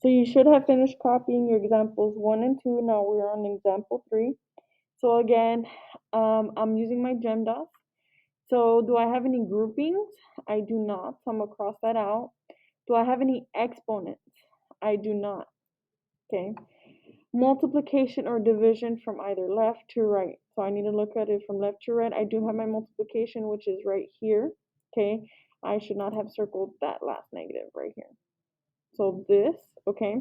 So you should have finished copying your examples 1 and 2. Now we're on example 3. So again, I'm using my GEMDOS. So do I have any groupings? I do not, so I'm gonna cross that out. Do I have any exponents? I do not, okay. Multiplication or division from either left to right. So I need to look at it from left to right. I do have my multiplication, which is right here, okay. I should not have circled that last negative right here. So this, okay.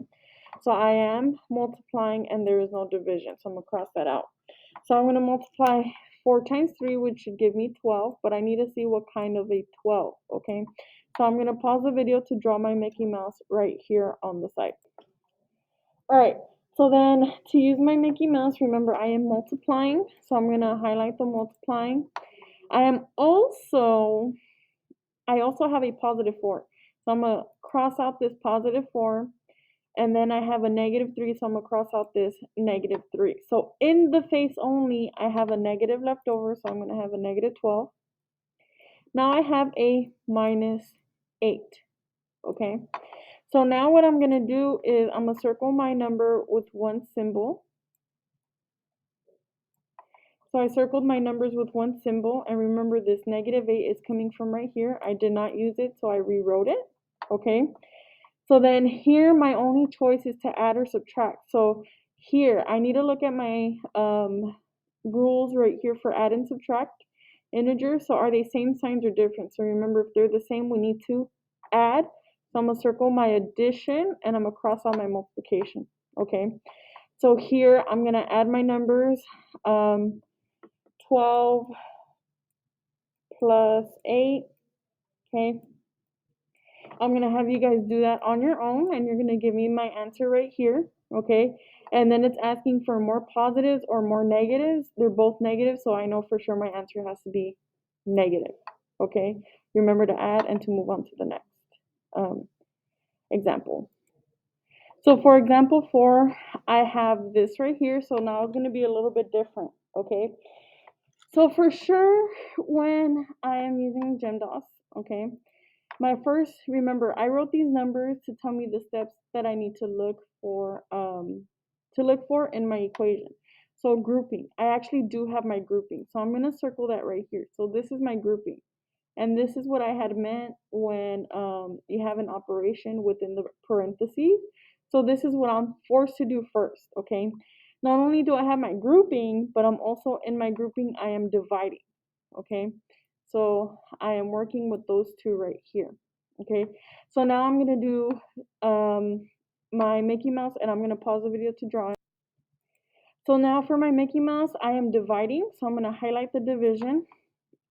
So I am multiplying and there is no division, so I'm gonna cross that out. So I'm gonna multiply 4 times 3, which should give me 12, but I need to see what kind of a 12, okay? So I'm gonna pause the video to draw my Mickey Mouse right here on the side. All right, so then to use my Mickey Mouse, remember I am multiplying, so I'm gonna highlight the multiplying. I also have a positive 4, so I'm gonna cross out this positive 4. And then I have a -3, so I'm gonna cross out this -3. So in the face only, I have a negative left over, so I'm gonna have a -12. Now I have a -8, okay? So now what I'm gonna do is I'm gonna circle my number with one symbol. So I circled my numbers with one symbol, and remember this -8 is coming from right here. I did not use it, so I rewrote it, okay? So then here, my only choice is to add or subtract. So here, I need to look at my rules right here for add and subtract integers. So are they same signs or different? So remember, if they're the same, we need to add. So I'm gonna circle my addition and I'm gonna cross out my multiplication, okay? So here, I'm gonna add my numbers, 12 plus 8, okay? I'm gonna have you guys do that on your own, and you're gonna give me my answer right here, okay? And then it's asking for more positives or more negatives. They're both negative, so I know for sure my answer has to be negative, okay? Remember to add and to move on to the next example. So for example 4, I have this right here, so now it's gonna be a little bit different, okay? So for sure, when I am using GEMDOS, okay, remember, I wrote these numbers to tell me the steps that I need to look for in my equation. So grouping, I actually do have my grouping. So I'm gonna circle that right here. So this is my grouping. And this is what I had meant when you have an operation within the parentheses. So this is what I'm forced to do first, okay? Not only do I have my grouping, but I'm also in my grouping, I am dividing, okay? So I am working with those two right here, okay? So now I'm gonna do my Mickey Mouse, and I'm gonna pause the video to draw it. So now for my Mickey Mouse, I am dividing, so I'm gonna highlight the division.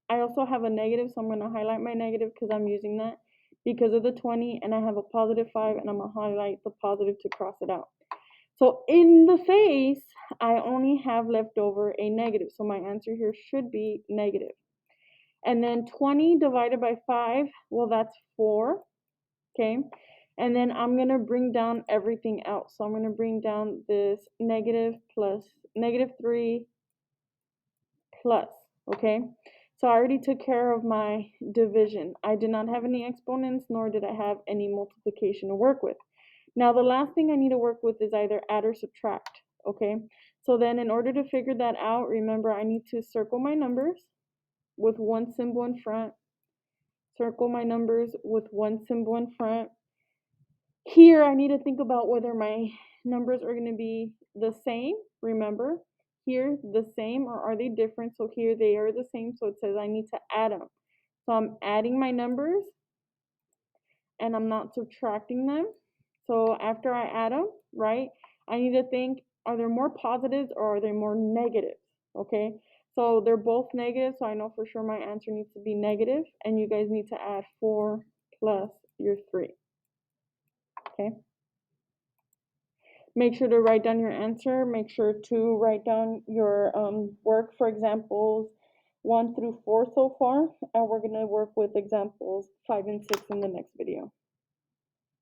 I also have a negative, so I'm gonna highlight my negative because I'm using that because of the 20, and I have a +5, and I'm gonna highlight the positive to cross it out. So in the face, I only have left over a negative, so my answer here should be negative. And then 20 divided by 5, well, that's 4, okay? And then I'm gonna bring down everything else. So I'm gonna bring down this negative plus -3 plus, okay? So I already took care of my division. I did not have any exponents, nor did I have any multiplication to work with. Now the last thing I need to work with is either add or subtract, okay? So then in order to figure that out, remember I need to circle my numbers with one symbol in front, circle my numbers with one symbol in front. Here I need to think about whether my numbers are gonna be the same, remember? Here, the same, or are they different? So here they are the same, so it says I need to add them. So I'm adding my numbers, and I'm not subtracting them. So after I add them, right, I need to think, are there more positives or are there more negatives, okay? So they're both negative, so I know for sure my answer needs to be negative, and you guys need to add 4 plus your 3, okay? Make sure to write down your answer. Make sure to write down your work for examples 1 through 4 so far, and we're going to work with examples 5 and 6 in the next video.